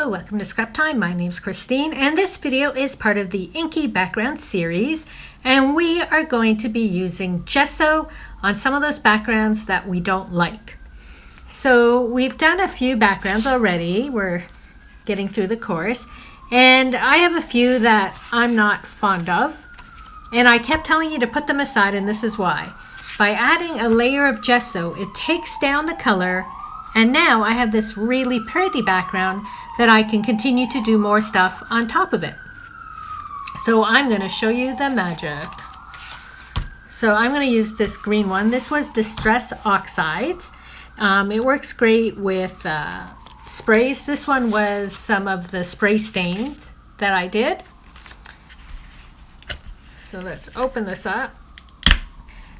Hello, welcome to Scrap Time. My name's Christine, and this video is part of the Inky Backgrounds series, and we are going to be using gesso on some of those backgrounds that we don't like. So we've done a few backgrounds already. We're getting through the course, and I have a few that I'm not fond of, and I kept telling you to put them aside, and this is why. By adding a layer of gesso, it takes down the color, and now I have this really pretty background that I can continue to do more stuff on top of it. So I'm going to show you the magic. So I'm going to use this green one. This was Distress Oxides. It works great with sprays. This one was some of the spray stains that I did. So let's open this up.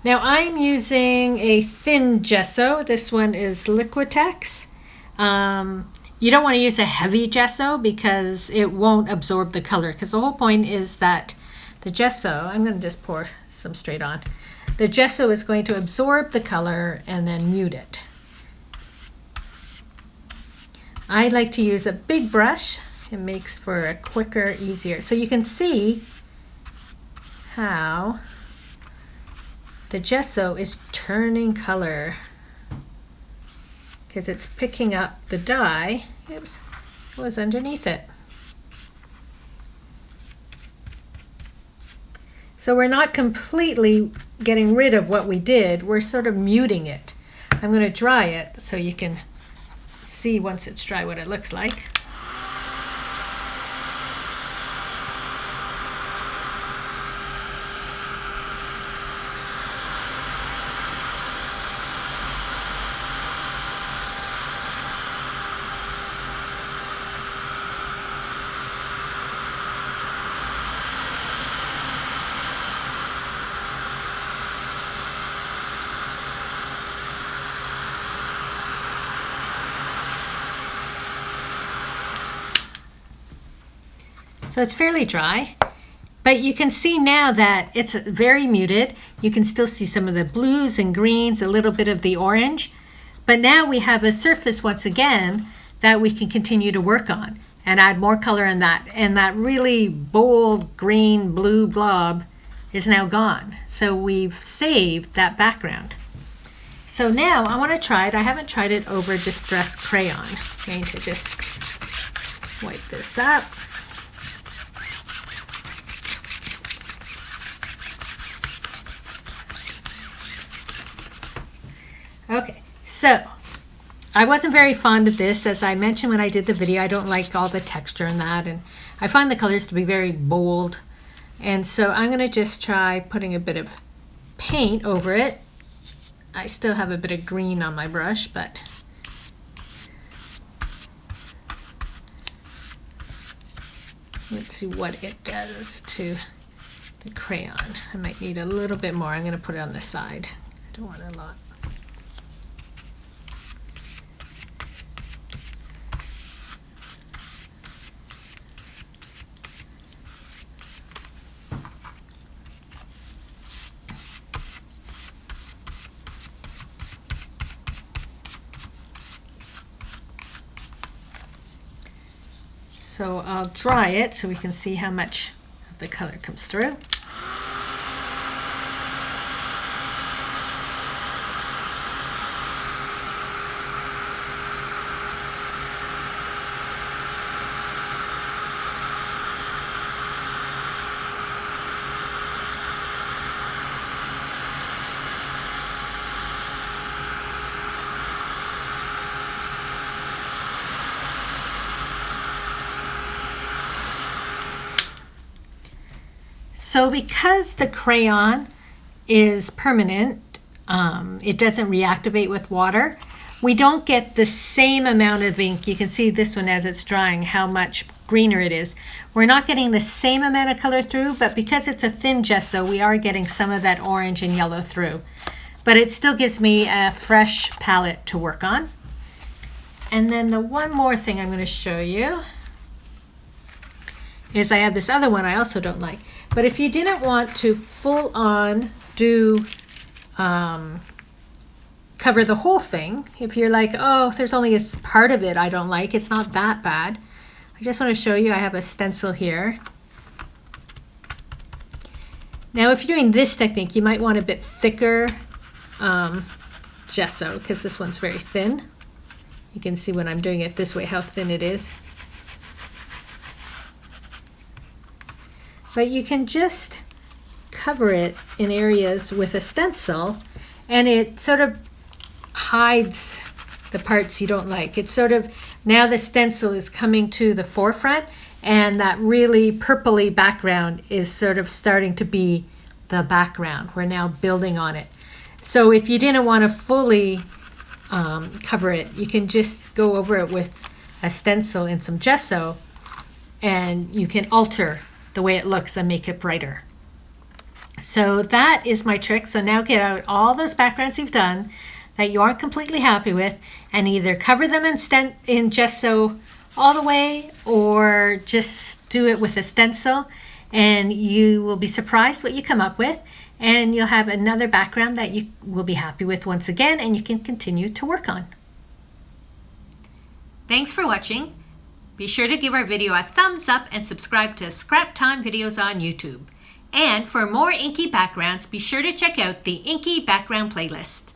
Now I'm using a thin gesso. This one is Liquitex. You don't want to use a heavy gesso because it won't absorb the color, because the whole point is that the gesso, I'm going to just pour some straight on. The gesso is going to absorb the color and then mute it. I like to use a big brush. It makes for a quicker, easier. So you can see how the gesso is turning color because it's picking up the dye. Oops, it was underneath it. So we're not completely getting rid of what we did. We're sort of muting it. I'm going to dry it so you can see once it's dry what it looks like. So it's fairly dry, but you can see now that it's very muted. You can still see some of the blues and greens, a little bit of the orange, but now we have a surface once again that we can continue to work on and add more color in that. And that really bold green blue blob is now gone. So we've saved that background. So now I want to try it. I haven't tried it over Distress Crayon. I'm going to just wipe this up. Okay, so I wasn't very fond of this. As I mentioned when I did the video, I don't like all the texture in that, and I find the colors to be very bold. And so I'm going to just try putting a bit of paint over it. I still have a bit of green on my brush, but let's see what it does to the crayon. I might need a little bit more. I'm going to put it on the side. I don't want a lot. So I'll dry it so we can see how much of the color comes through. So because the crayon is permanent, it doesn't reactivate with water, we don't get the same amount of ink. You can see this one as it's drying, how much greener it is. We're not getting the same amount of color through, but because it's a thin gesso, we are getting some of that orange and yellow through. But it still gives me a fresh palette to work on. And then the one more thing I'm going to show you is I have this other one I also don't like. But if you didn't want to full on do cover the whole thing, if you're like, oh, there's only a part of it I don't like, it's not that bad, I just want to show you I have a stencil here. Now if you're doing this technique, you might want a bit thicker gesso because this one's very thin. You can see when I'm doing it this way how thin it is. But you can just cover it in areas with a stencil and it sort of hides the parts you don't like. It's sort of, now the stencil is coming to the forefront and that really purpley background is sort of starting to be the background. We're now building on it. So if you didn't want to fully cover it, you can just go over it with a stencil and some gesso and you can alter the way it looks and make it brighter. So that is my trick. So now get out all those backgrounds you've done that you aren't completely happy with and either cover them in gesso all the way or just do it with a stencil, and you will be surprised what you come up with, and you'll have another background that you will be happy with once again and you can continue to work on. Thanks for watching. Be sure to give our video a thumbs up and subscribe to Scrap Time videos on YouTube. And for more Inky backgrounds, be sure to check out the Inky Background playlist.